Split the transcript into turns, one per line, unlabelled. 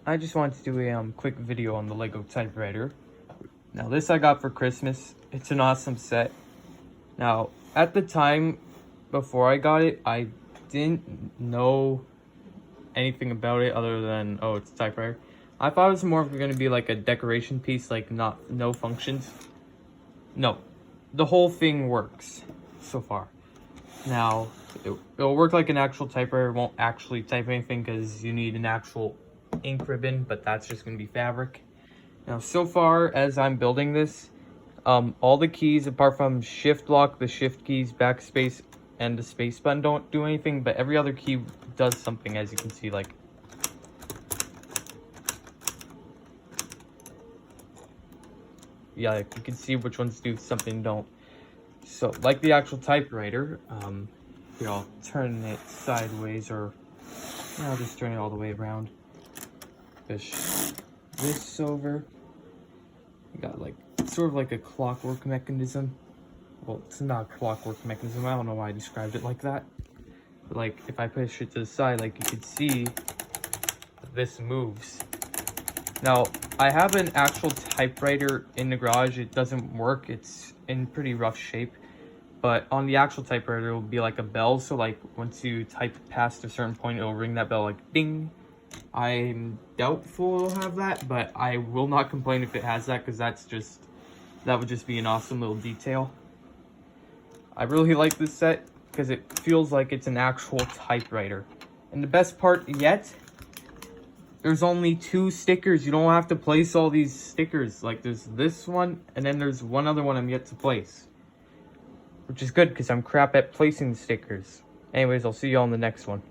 I just wanted to do a quick video on the Lego typewriter. Now this I got for Christmas. It's an awesome set. Now at the time before I got it, I didn't know anything about it other than, oh, it's a typewriter. I thought it was more going to be like a decoration piece, like no functions. No, the whole thing works so far. Now it'll work like an actual typewriter. It won't actually type anything because you need an actual ink ribbon, but that's just going to be fabric. Now so far as I'm building this, all the keys apart from shift lock, the shift keys, backspace, and the space button don't do anything, but every other key does something, as you can see. Like, yeah, you can see which ones do something, don't. So like the actual typewriter, here, I'll turn it sideways, or I'll just turn it all the way around. Push this over. You got like sort of like a clockwork mechanism. Well, it's not a clockwork mechanism. I don't know why I described it like that. But like if I push it to the side, like you can see, this moves. Now I have an actual typewriter in the garage. It doesn't work. It's in pretty rough shape. But on the actual typewriter, it will be like a bell. So like once you type past a certain point, it'll ring that bell, like ding. I'm doubtful it'll have that, but I will not complain if it has that, because that would just be an awesome little detail. I really like this set because it feels like it's an actual typewriter. And the best part yet, there's only 2 stickers. You don't have to place all these stickers. Like there's this one, and then there's one other one I'm yet to place, which is good because I'm crap at placing the stickers. Anyways, I'll see you all in the next one.